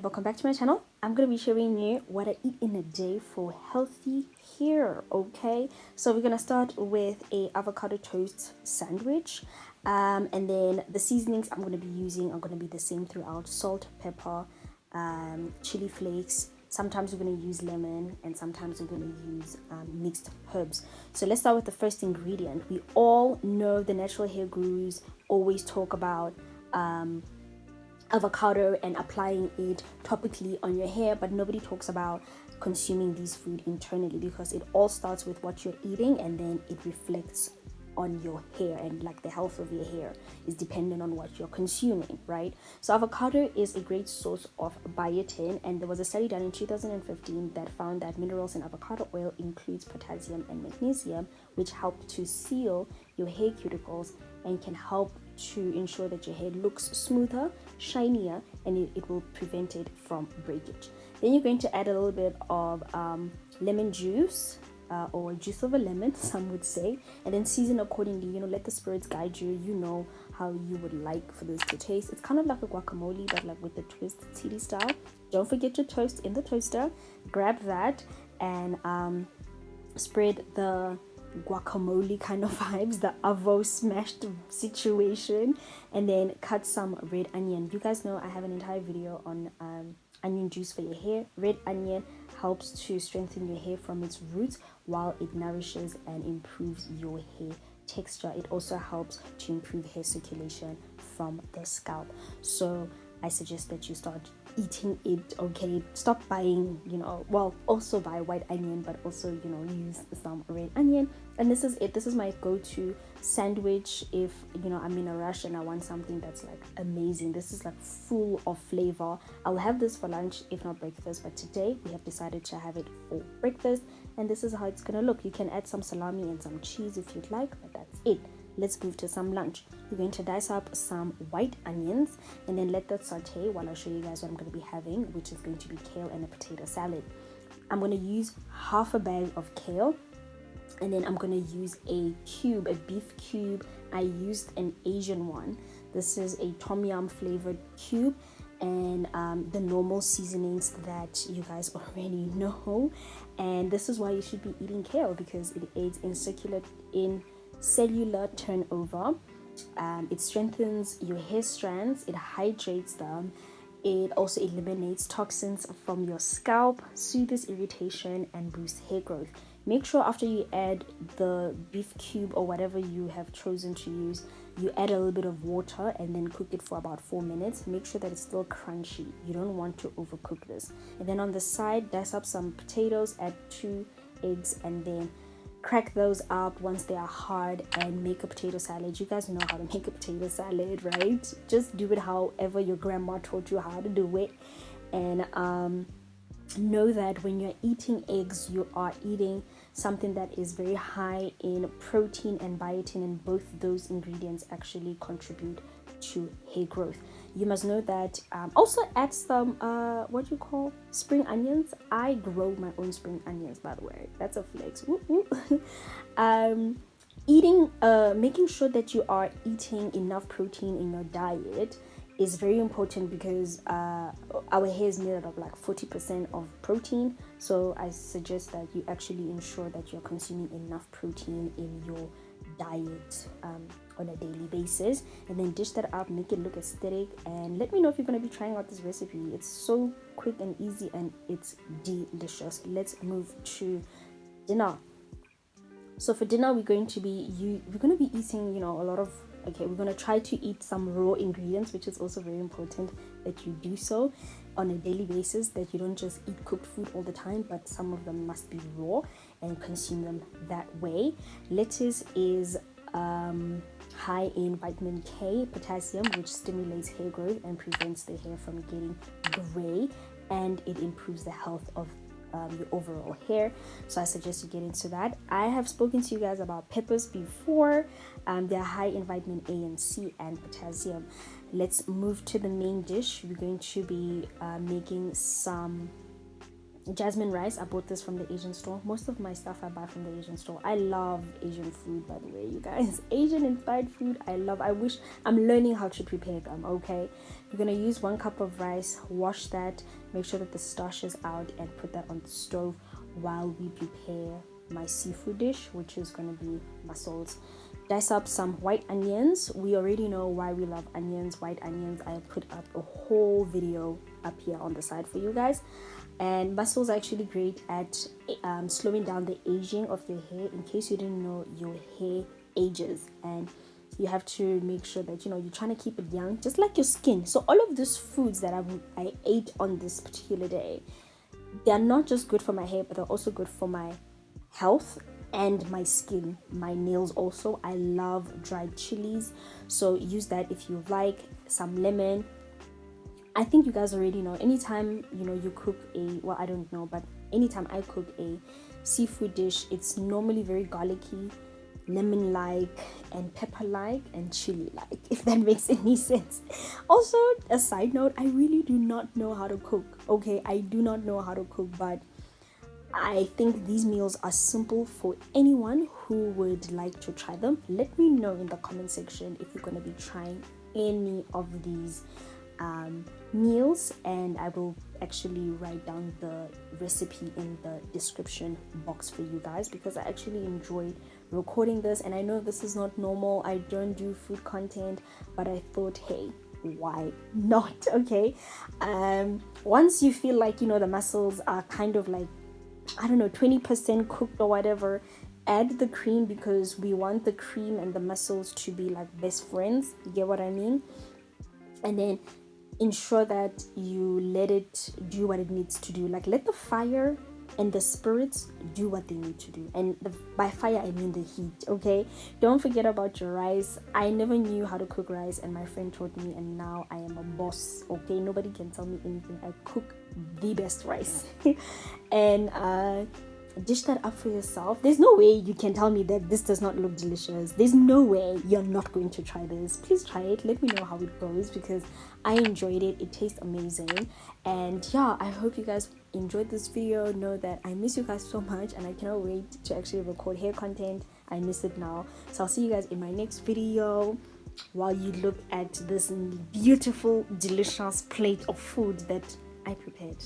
and welcome back to my channel. I'm going to be showing you what I eat in a day for healthy hair. Okay, so we're going to start with a avocado toast sandwich, and then the seasonings I'm going to be using are going to be the same throughout: salt, pepper, chili flakes. Sometimes we're going to use lemon, and sometimes we're going to use mixed herbs. So let's start with the first ingredient. We all know the natural hair gurus always talk about avocado and applying it topically on your hair, but nobody talks about consuming these food internally, because it all starts with what you're eating and then it reflects on your hair, and like the health of your hair is dependent on what you're consuming, right? So avocado is a great source of biotin, and there was a study done in 2015 that found that minerals in avocado oil includes potassium and magnesium, which help to seal your hair cuticles and can help to ensure that your hair looks smoother, shinier, and it will prevent it from breakage. Then you're going to add a little bit of lemon juice, or juice of a lemon, some would say, and then season accordingly. Let the spirits guide you. You know how you would like for this to taste. It's kind of like a guacamole, but like with the twist, Tshidi style. Don't forget your toast in the toaster. Grab that and spread the guacamole kind of vibes, the avo smashed situation, and then cut some red onion. You guys know I have an entire video on onion juice for your hair. Red onion helps to strengthen your hair from its roots, while it nourishes and improves your hair texture. It also helps to improve hair circulation from the scalp. So I suggest that you start eating it. Okay, stop buying, also buy white onion, but also use some red onion. And this is it. This is my go-to sandwich if I'm in a rush and I want something that's like amazing. This is like full of flavor. I'll have this for lunch if not breakfast, but today we have decided to have it for breakfast, and this is how it's gonna look. You can add some salami and some cheese if you'd like, but that's it. Let's move to some lunch. We're going to dice up some white onions and then let that saute while I show you guys what I'm going to be having, which is going to be kale and a potato salad. I'm going to use half a bag of kale, and then I'm going to use a beef cube. I used an Asian one. This is a tom yum flavored cube, and the normal seasonings that you guys already know. And this is why you should be eating kale, because it aids in cellular turnover. It strengthens your hair strands, it hydrates them, it also eliminates toxins from your scalp, soothes irritation, and boosts hair growth. Make sure after you add the beef cube or whatever you have chosen to use, you add a little bit of water and then cook it for about 4 minutes. Make sure that it's still crunchy. You don't want to overcook this. And then on the side, dice up some potatoes, add 2 eggs, and then crack those up once they are hard and make a potato salad. You guys know how to make a potato salad, right? Just do it however your grandma taught you how to do it. And know that when you're eating eggs, you are eating something that is very high in protein and biotin, and both those ingredients actually contribute to hair growth. You must know that. Also add some spring onions. I grow my own spring onions, by the way. That's a flex. Woo, woo. Making sure that you are eating enough protein in your diet is very important, because our hair is made out of like 40% of protein. So I suggest that you actually ensure that you're consuming enough protein in your diet on a daily basis, and then dish that up, make it look aesthetic, and let me know if you're going to be trying out this recipe. It's so quick and easy, and it's delicious. Let's move to dinner. So for dinner, we're going to be eating we're going to try to eat some raw ingredients, which is also very important that you do so on a daily basis, that you don't just eat cooked food all the time, but some of them must be raw and consume them that way. Lettuce is high in vitamin K, potassium, which stimulates hair growth and prevents the hair from getting gray, and it improves the health of your overall hair. So I suggest you get into that. I have spoken to you guys about peppers before. They're high in vitamin A and C and potassium. Let's move to the main dish. We're going to be making some jasmine rice. I bought this from the Asian store. Most of my stuff I buy from the Asian store. I love Asian food, by the way, you guys. Asian inspired food I wish. I'm learning how to prepare them. Okay, we're gonna use 1 cup of rice, wash that, make sure that the starch is out, and put that on the stove while we prepare my seafood dish, which is gonna be mussels. Dice up some white onions. We already know why we love onions, white onions. I put up a whole video up here on the side for you guys. And mussels are actually great at slowing down the aging of your hair. In case you didn't know, your hair ages, and you have to make sure that you're trying to keep it young, just like your skin. So all of these foods that I ate on this particular day, they are not just good for my hair, but they're also good for my health and my skin, my nails also. I love dried chilies, so use that if you like. Some lemon. I think you guys already know, anytime you cook I don't know, but anytime I cook a seafood dish, it's normally very garlicky, lemon like, and pepper like, and chili like, if that makes any sense. Also, a side note, I really do not know how to cook. Okay, I do not know how to cook, but I think these meals are simple for anyone who would like to try them. Let me know in the comment section if you're going to be trying any of these meals, and I will actually write down the recipe in the description box for you guys, because I actually enjoyed recording this. And I know this is not normal, I don't do food content, but I thought, hey, why not? Okay, once you feel like the mussels are kind of like, I don't know, 20% cooked or whatever, add the cream, because we want the cream and the mussels to be like best friends. You get what I mean? And then ensure that you let it do what it needs to do. Like, let the fire and the spirits do what they need to do. And by fire, I mean the heat, okay? Don't forget about your rice. I never knew how to cook rice, and my friend taught me, and now I am a boss, okay? Nobody can tell me anything. I cook the best rice. And dish that up for yourself. There's no way you can tell me that this does not look delicious. There's no way you're not going to try this. Please try it. Let me know how it goes, because I enjoyed it. It tastes amazing. And yeah, I hope you guys enjoyed this video. Know that I miss you guys so much, and I cannot wait to actually record hair content. I miss it now. So I'll see you guys in my next video, while you look at this beautiful, delicious plate of food that I prepared.